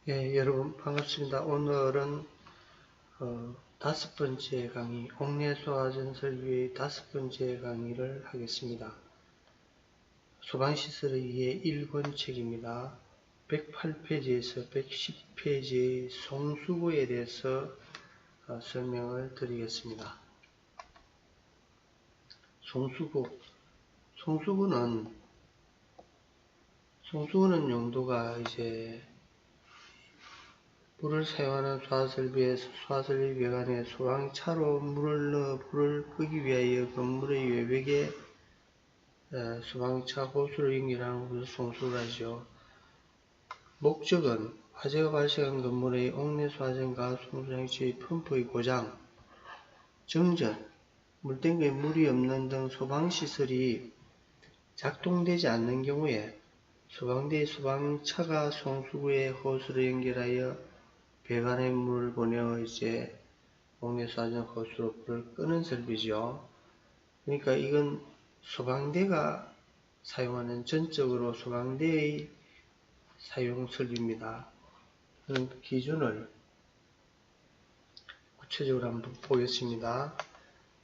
예, 여러분 반갑습니다. 오늘은 5번째 강의, 옥내소화전 설비의 5번째 강의를 하겠습니다. 소방시설에 의해 1권책입니다. 108페이지에서 110페이지의 송수구에 대해서 설명을 드리겠습니다. 송수구는 용도가 이제 물을 사용하는 소화설비 배관에 소방차로 물을 넣어 불을 끄기 위하여 건물의 외벽에 소방차 호수를 연결하는 것을 송수를 하죠. 목적은 화재가 발생한 건물의 옥내소화전 가스송수장치의 펌프의 고장, 정전, 물탱크에 물이 없는 등 소방시설이 작동되지 않는 경우에 소방대의 소방차가 송수구에 호수를 연결하여 배관에 물을 보내어 이제 옥내소화전 호수로 불을 끄는 설비죠. 그러니까 이건 소방대가 사용하는 전적으로 소방대의 사용 설비입니다. 그런 기준을 구체적으로 한번 보겠습니다.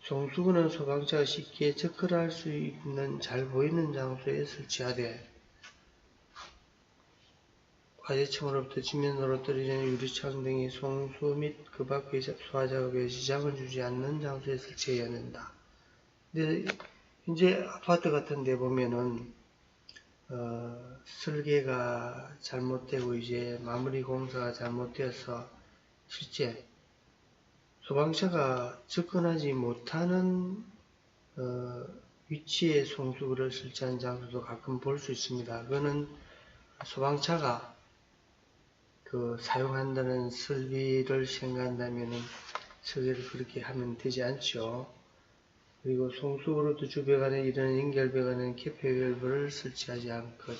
송수구는 소방차가 쉽게 접근할 수 있는 잘 보이는 장소에 설치하되 화재층으로부터 지면으로 떨어지는 유리창 등이 송수 및 그 밖의 소화작업에 지장을 주지 않는 장소에 설치해야 한다. 근데 이제 아파트 같은 데 보면은 설계가 잘못되고 이제 마무리 공사가 잘못되어서 실제 소방차가 접근하지 못하는 위치에 송수구를 설치한 장소도 가끔 볼 수 있습니다. 그거는 소방차가 사용한다는 설비를 생각한다면 설계를 그렇게 하면 되지 않죠. 그리고 송수구로부터 주배관에 이르는 연결배관에는 개폐밸브를 설치하지 않고,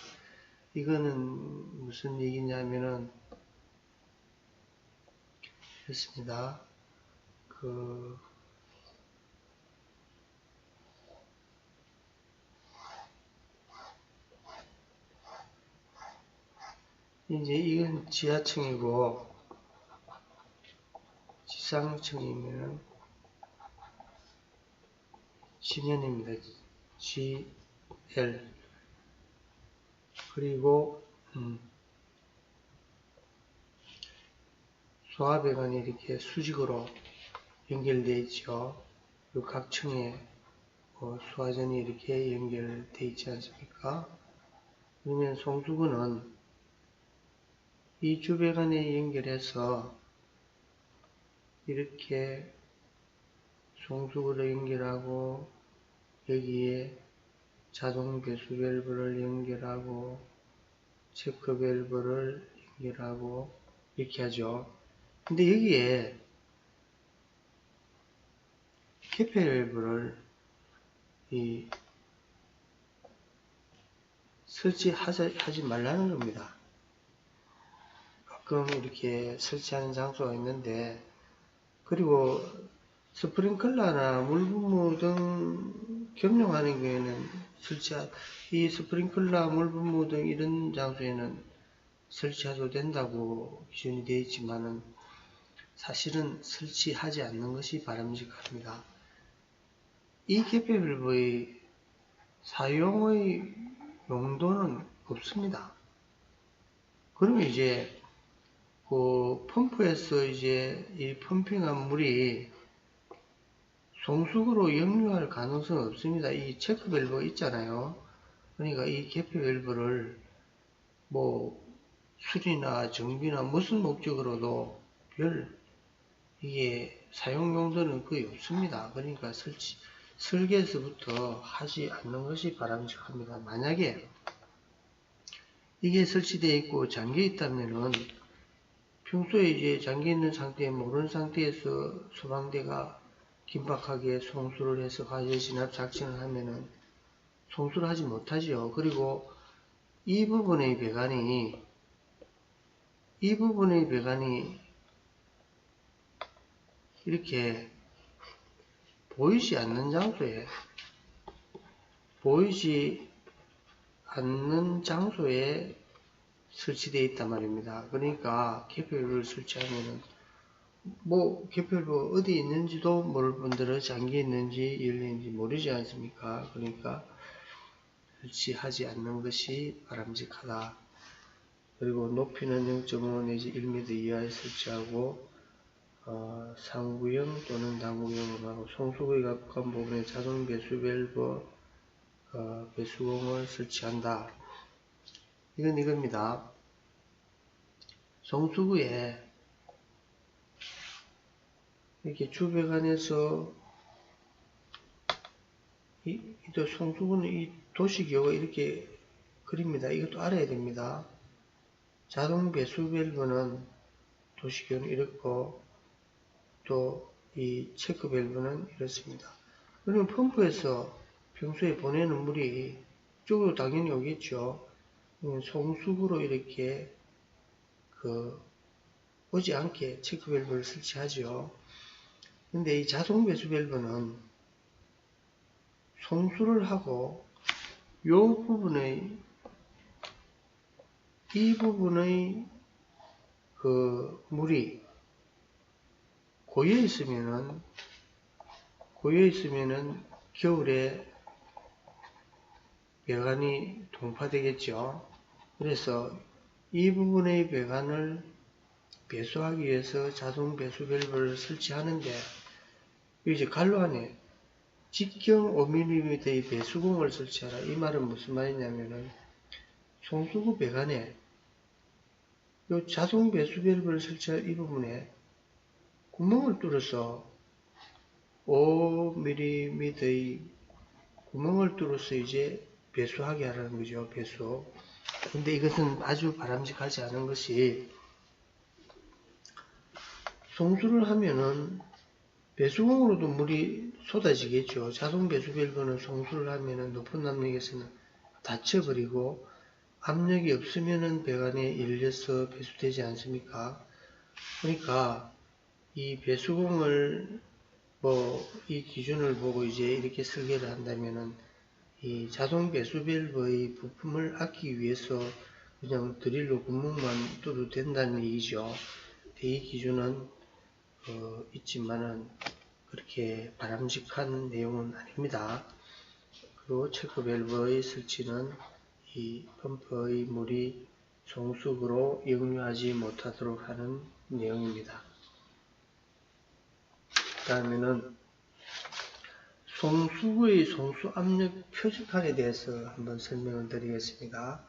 이거는 무슨 얘기냐면은 그렇습니다. 이제 이건 지하층이고 지상층이면 지면입니다. GL. 그리고 소화배관이 이렇게 수직으로 연결되어 있죠. 각 층에 소화전이 이렇게 연결되어 있지 않습니까? 그러면 송수구는 이 주배관에 연결해서 이렇게 송수구를 연결하고 여기에 자동 배수 밸브를 연결하고 체크 밸브를 연결하고 이렇게 하죠. 근데 여기에 개폐 밸브를 설치하지 말라는 겁니다. 가끔 이렇게 설치하는 장소가 있는데, 그리고 스프링클러나 물분무 등 겸용하는 경우에는 이 스프링클러, 물분무 등 이런 장소에는 설치해도 된다고 기준이 되어 있지만은 사실은 설치하지 않는 것이 바람직합니다. 이 개폐 밸브의 사용의 용도는 없습니다. 그러면 이제 펌프에서 이제 이 펌핑한 물이 송수구로 역류할 가능성은 없습니다. 이 체크 밸브가 있잖아요. 그러니까 이 개폐 밸브를 수리나 정비나 무슨 목적으로도 이게 사용 용도는 거의 없습니다. 그러니까 설계에서부터 하지 않는 것이 바람직합니다. 만약에 이게 설치되어 있고 잠겨 있다면은 평소에 이제 잠겨 있는 상태에 모르는 상태에서 소방대가 긴박하게 송수를 해서 화재 진압 작전을 하면은 송수를 하지 못하죠. 그리고 이 부분의 배관이 이렇게 보이지 않는 장소에 설치되어 있단 말입니다. 그러니까 개표율을 설치하면은 개표율 어디 있는지도 모를 분들은 잠겨 있는지 열려 있는지 모르지 않습니까? 그러니까 설치하지 않는 것이 바람직하다. 그리고 높이는 0.5 내지 1m 이하에 설치하고 상구형 또는 단구형으로 하고 송수구에 가까운 부분에 자동 배수 밸브 배수공을 설치한다. 이건 이겁니다. 송수구에 이렇게 주배관에서 또 송수구는 이 도시기호가 이렇게 그립니다. 이것도 알아야 됩니다. 자동 배수 밸브는 도시기호는 이렇고 또 이 체크 밸브는 이렇습니다. 그러면 펌프에서 평소에 보내는 물이 이쪽으로 당연히 오겠죠. 송수구로 이렇게 오지 않게 체크 밸브를 설치하죠. 근데 이 자동 배수 밸브는 송수를 하고 이 부분의 물이 고여 있으면은 겨울에 배관이 동파되겠죠. 그래서 이 부분의 배관을 배수하기 위해서 자동 배수 밸브를 설치하는데 이제 갈로 안에 직경 5mm의 배수공을 설치하라. 이 말은 무슨 말이냐면은 송수구 배관에 이 자동 배수 밸브를 설치할 이 부분에 구멍을 뚫어서 5mm의 구멍을 뚫어서 이제 배수하게 하라는 거죠. 배수. 근데 이것은 아주 바람직하지 않은 것이 송수를 하면은 배수공으로도 물이 쏟아지겠죠. 자동 배수 밸브는 송수를 하면은 높은 압력에서는 닫혀버리고 압력이 없으면은 배관에 열려서 배수되지 않습니까? 그러니까 이 배수공을 이 기준을 보고 이제 이렇게 설계를 한다면은 이 자동 배수 밸브의 부품을 아끼기 위해서 그냥 드릴로 구멍만 뚫어도 된다는 얘기죠. 이 기준은 있지만은 그렇게 바람직한 내용은 아닙니다. 그리고 체크 밸브의 설치는 이 펌프의 물이 송수구로 역류하지 못하도록 하는 내용입니다. 그 다음에는 송수구의 송수 압력 표지판에 대해서 한번 설명을 드리겠습니다.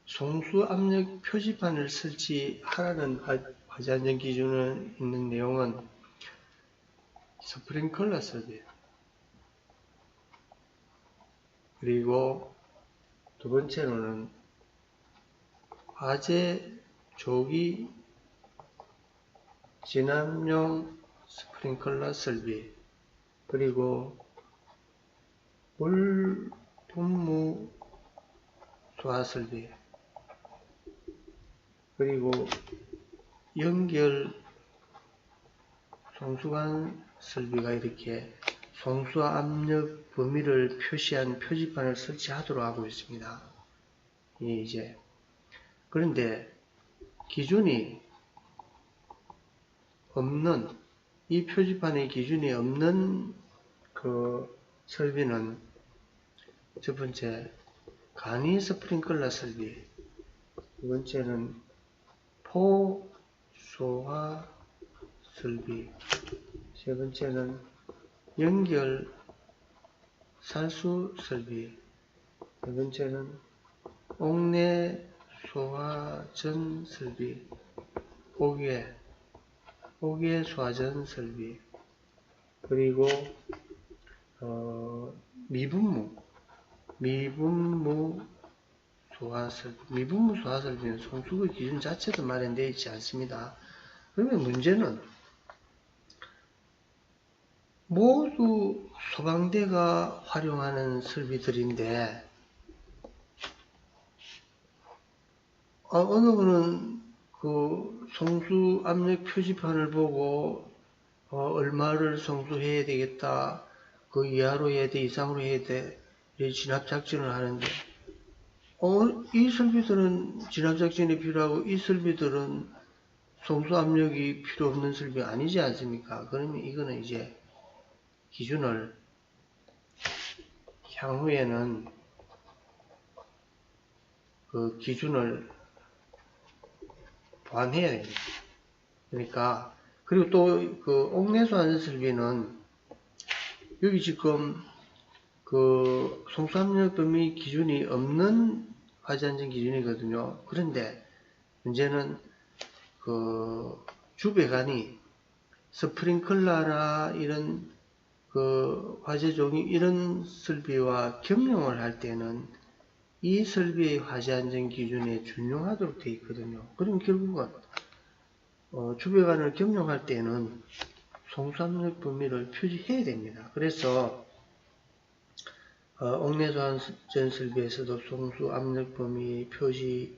송수 압력 표지판을 설치하라는 화재안전 기준에 있는 내용은 스프링클러 설비, 그리고 두 번째로는 화재 조기 진압용 스프링클러 설비, 그리고 물 분무 소화 설비, 그리고 연결 송수관 설비가 이렇게 송수 압력 범위를 표시한 표지판을 설치하도록 하고 있습니다. 그런데 기준이 없는, 이 표지판에 기준이 없는 설비는 첫 번째 간이 스프링클러 설비, 두 번째는 포소화 설비, 세 번째는 연결 살수 설비, 네 번째는 옥내 소화전 설비, 옥외 소화전 설비, 그리고 미분무 소화 설비. 미분무 소화 설비는 송수구 기준 자체도 마련되어 있지 않습니다. 그러면 문제는 모두 소방대가 활용하는 설비들인데 어느 분은 송수 압력 표지판을 보고 얼마를 송수해야 되겠다, 그 이하로 해야 돼, 이상으로 해야 돼, 이렇게 진압 작전을 하는데 이 설비들은 진압작전이 필요하고 이 설비들은 송수 압력이 필요 없는 설비 아니지 않습니까? 그러면 이거는 이제 기준을 향후에는 그 기준을 보완해야 됩니다. 그러니까 그리고 또 그 옥내수 안전설비는 여기 지금 그 송수압력 범위 기준이 없는 화재안전 기준이거든요. 그런데 문제는 그 주배관이 스프링클러나 이런 그 화재종이 이런 설비와 겸용을 할 때는 이 설비의 화재안전 기준에 준용하도록 되어 있거든요. 그럼 결국은 주배관을 겸용할 때는 송수압력 범위를 표시해야 됩니다. 그래서 옥내수 안전 설비에서도 송수압력 범위 표시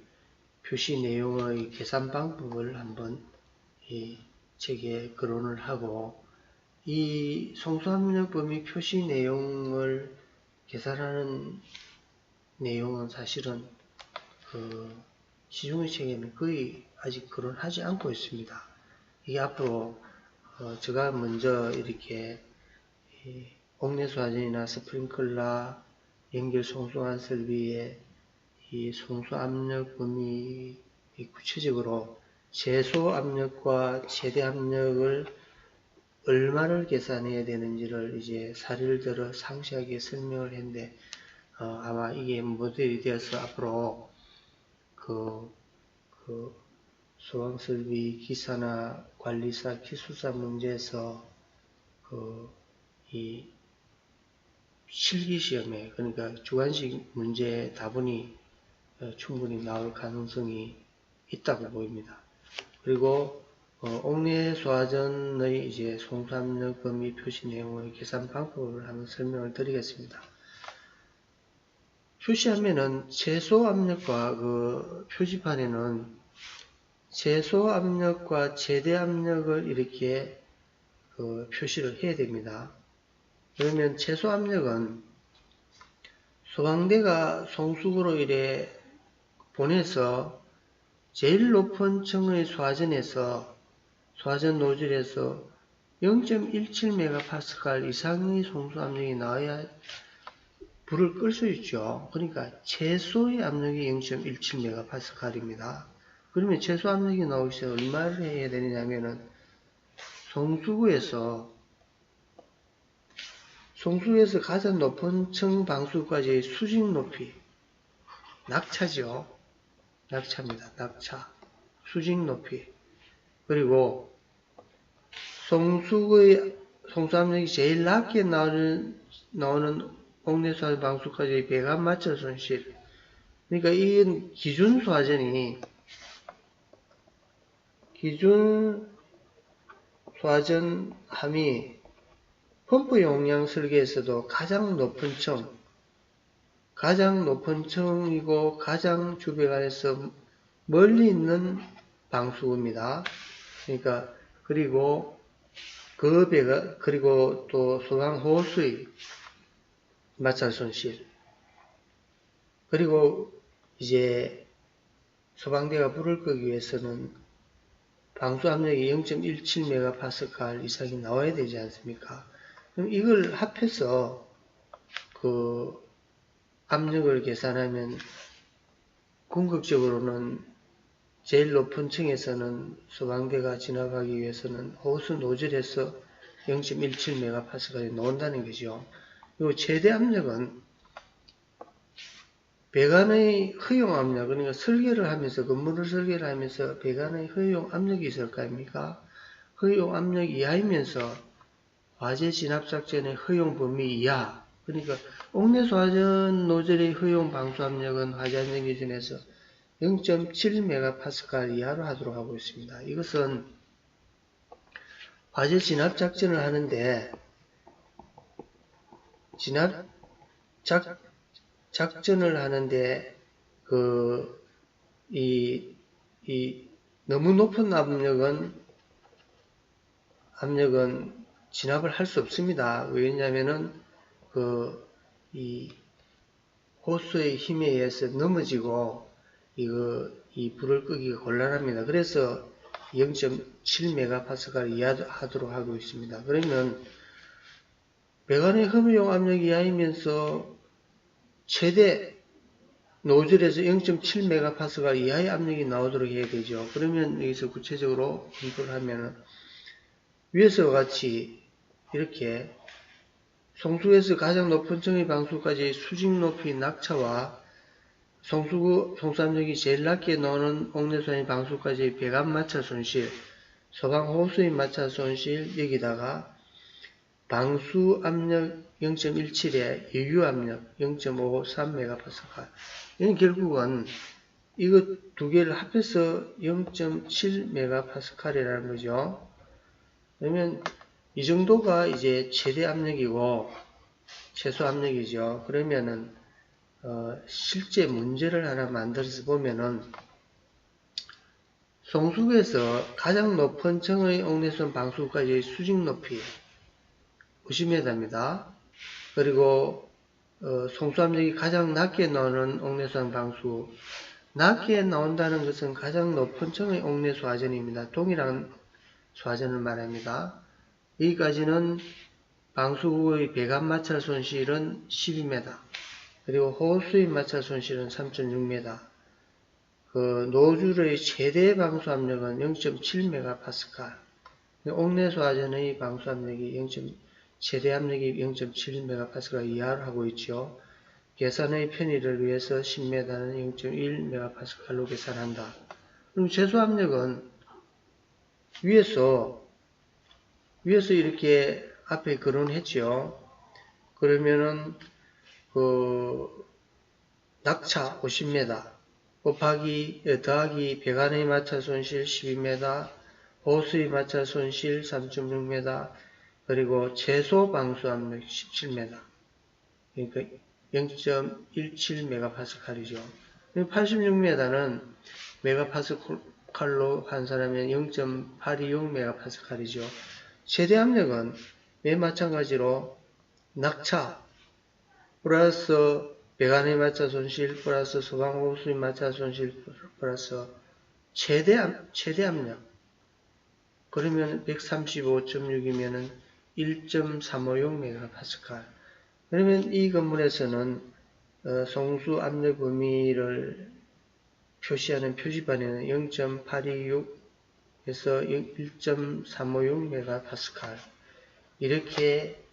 내용의 계산 방법을 한번 이 책에 거론을 하고, 이 송수압력 범위 표시 내용을 계산하는 내용은 사실은 그 시중의 책에는 거의 아직 거론하지 않고 있습니다. 이게 앞으로 제가 먼저 이렇게 옥내수 화재나 스프링클러 연결 송수관 설비의 이 송수압력 범위 구체적으로 최소 압력과 최대 압력을 얼마를 계산해야 되는지를 이제 사례를 들어 상세하게 설명을 했는데, 아마 이게 모델이 되어서 앞으로 그 소방설비 기사나 관리사 기술사 문제에서 이 실기시험에, 그러니까 주관식 문제 다분히 충분히 나올 가능성이 있다고 보입니다. 그리고 옥내수화전의 이제 송수압력 범위 표시 내용의 계산 방법을 한번 설명을 드리겠습니다. 표시하면은 최소 압력과 그 표지판에는 최소 압력과 최대 압력을 이렇게 표시를 해야 됩니다. 그러면 최소 압력은 소방대가 송수구로 이래 보내서 제일 높은 층의 소화전 노즐에서 0.17MPa 이상의 송수 압력이 나와야 불을 끌 수 있죠. 그러니까 최소의 압력이 0.17MPa입니다. 그러면 최소 압력이 나오기 위해서 얼마를 해야 되느냐면은 송수구에서 가장 높은 층 방수까지의 수직 높이, 낙차죠. 낙차입니다. 낙차. 수직 높이. 그리고 송수압력이 제일 낮게 나오는 옥내수 방수까지의 배관 마찰 손실. 그러니까 이 기준 소화전 함이 펌프 용량 설계에서도 가장 높은 층이고 가장 주배관에서 멀리 있는 방수구입니다. 그러니까 그리고 그리고 또 소방 호수의 마찰 손실, 그리고 이제 소방대가 불을 끄기 위해서는 방수 압력이 0.17MPa 이상이 나와야 되지 않습니까? 그럼 이걸 합해서 그 압력을 계산하면 궁극적으로는 제일 높은 층에서는 소방대가 진압하기 위해서는 호수 노즐에서 0.17MPa까지 나온다는 거죠. 그리고 최대 압력은 배관의 허용 압력, 그러니까 건물을 설계를 하면서 배관의 허용 압력이 있을 거 아닙니까? 허용 압력 이하이면서 화재 진압 작전의 허용 범위 이하, 그러니까 옥내수 화전 노즐의 허용 방수 압력은 화재 안전 기준에서 0.7MPa 이하로 하도록 하고 있습니다. 이것은 화재 진압 작전을 하는데 너무 높은 압력은 진압을 할 수 없습니다. 왜냐면은 호스의 힘에 의해서 넘어지고 이 불을 끄기가 곤란합니다. 그래서 0.7MPa 이하하도록 하고 있습니다. 그러면 배관의 흡입용 압력 이하이면서 최대 노즐에서 0.7MPa 이하의 압력이 나오도록 해야 되죠. 그러면 여기서 구체적으로 검토를 하면은 위에서와 같이 이렇게 송수에서 가장 높은 정의 방수까지의 수직 높이 낙차와 송수 압력이 제일 낮게 나오는 옥내수의 방수까지의 배관 마찰 손실, 소방 호수의 마찰 손실, 여기다가 방수 압력 0.17에 여유 압력 0.53MPa. 이는 결국은 이거 두 개를 합해서 0.7MPa이라는 거죠. 그러면 이 정도가 이제 최대 압력이고 최소 압력이죠. 그러면은 실제 문제를 하나 만들어서 보면은 송수구에서 가장 높은 정의 옥내수원 방수까지의 수직 높이 50m입니다. 그리고 송수 압력이 가장 낮게 나오는 옥내수원 방수, 낮게 나온다는 것은 가장 높은 정의 옥내수 하전입니다. 동일한 수하전을 말합니다. 여기까지는 방수구의 배관 마찰 손실은 12m, 그리고 호수의 마찰 손실은 3.6m, 노즐의 최대 방수 압력은 0.7MPa, 옥내수 하전의 방수 압력이 최대 압력이 0.7MPa 이하를 하고 있죠. 계산의 편의를 위해서 10m는 0.1MPa로 계산한다. 그럼 최소 압력은 위에서 이렇게 앞에 거론했죠. 그러면은 낙차 50m 더하기 배관의 마찰 손실 12m, 호수의 마찰 손실 3.6m, 그리고 최소 방수 압력 17m. 그러니까 0.17MPa이죠. 86m는 메가파스칼로 환산하면 0.826MPa이죠. 최대 압력은 매 마찬가지로 낙차 플러스 배관의 마찰 손실 플러스 소방호수의 마찰 손실 플러스 최대 압력, 그러면 135.6이면은 1.356MPa. 그러면 이 건물에서는 송수 압력 범위를 표시하는 표지판에는 0.826에서 1.356MPa 이렇게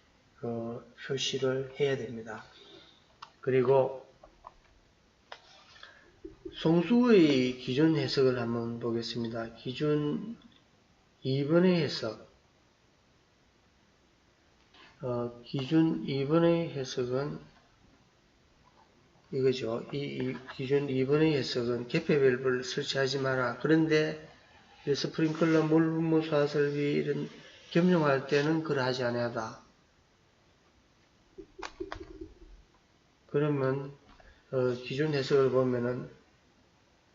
표시를 해야 됩니다. 그리고 송수의 기준 해석을 한번 보겠습니다. 기준 2번의 해석. 기준 2번의 해석은 이거죠. 이 기준 2번의 해석은 개폐 밸브를 설치하지 마라. 그런데 스프링클러 물분무 소화 설비 이런 겸용할 때는 그러하지 아니하다. 그러면 기준 해석을 보면은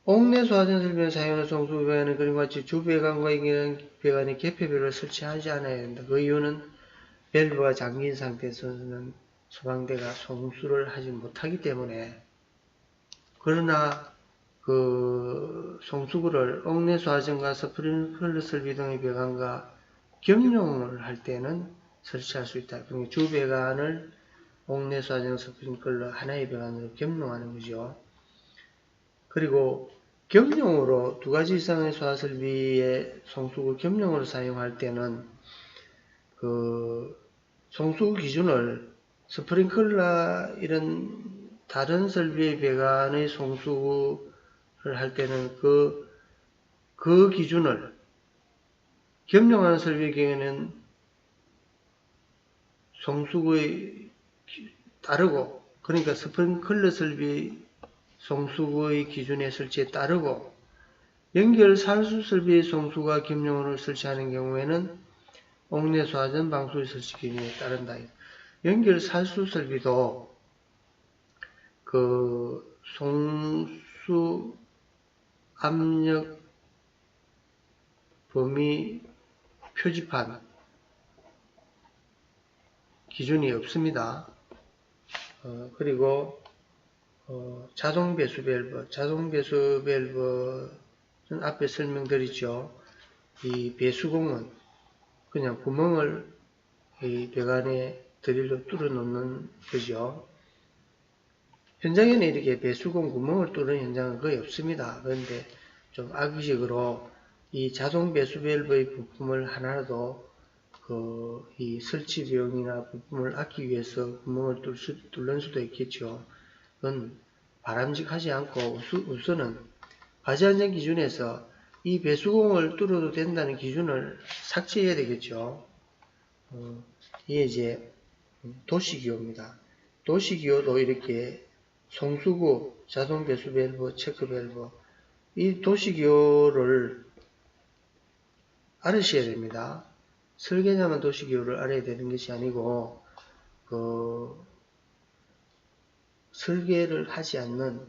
옥내 소화전 설비를 사용하는 송수 배관은 그림과 같이 주 배관과 인기는 배관의 개폐 밸브를 설치하지 않아야 된다. 그 이유는 밸브가 잠긴 상태에서는 소방대가 송수를 하지 못하기 때문에. 그러나 송수구를 옥내 소화전과 스프링클러 설비 등의 배관과 겸용을 할 때는 설치할 수 있다. 그러니까 주 배관을 옥내 소화전 스프링클러 하나의 배관으로 겸용하는 거죠. 그리고 겸용으로 두 가지 이상의 소화 설비의 송수구 겸용으로 사용할 때는 송수구 기준을 스프링클러 이런 다른 설비의 배관의 송수구를 할 때는 그 기준을 겸용하는 설비의 경우에는 송수구의 따르고, 그러니까 스프링클러 설비 송수구의 기준의 설치에 따르고, 연결 살수 설비의 송수구가 겸용으로 설치하는 경우에는 옥내 소화전 방수의 설치 기준에 따른다. 연결 살수 설비도 송수 압력 범위 표지판 기준이 없습니다. 그리고 자동 배수 밸브, 자동 배수 밸브는 앞에 설명드렸죠. 이 배수공은 그냥 구멍을 이 배관에 드릴로 뚫어 놓는 거죠. 현장에는 이렇게 배수공 구멍을 뚫는 현장은 거의 없습니다. 그런데 좀 악의적으로 이 자동 배수 밸브의 부품을 하나라도 이 설치 비용이나 부품을 아끼기 위해서 구멍을 뚫는 수도 있겠죠. 그건 바람직하지 않고 우선은 과제안전 기준에서 이 배수공을 뚫어도 된다는 기준을 삭제해야 되겠죠. 이게 이제 도시기호입니다. 도시기호도 이렇게 송수구, 자동 배수 밸브, 체크 밸브, 이 도시기호를 알으셔야 됩니다. 설계자만 도시기호를 알아야 되는 것이 아니고 설계를 하지 않는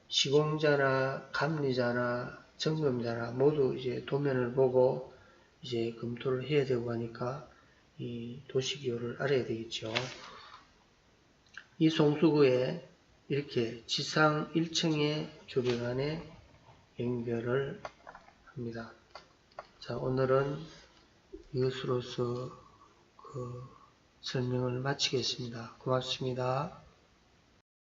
시공자나 감리자나 점검자나 모두 이제 도면을 보고 이제 검토를 해야 되고 하니까 이 도시기호를 알아야 되겠죠. 이 송수구에 이렇게 지상 1층의 조배관에 연결을 합니다. 자, 오늘은 이것으로서 설명을 마치겠습니다. 고맙습니다.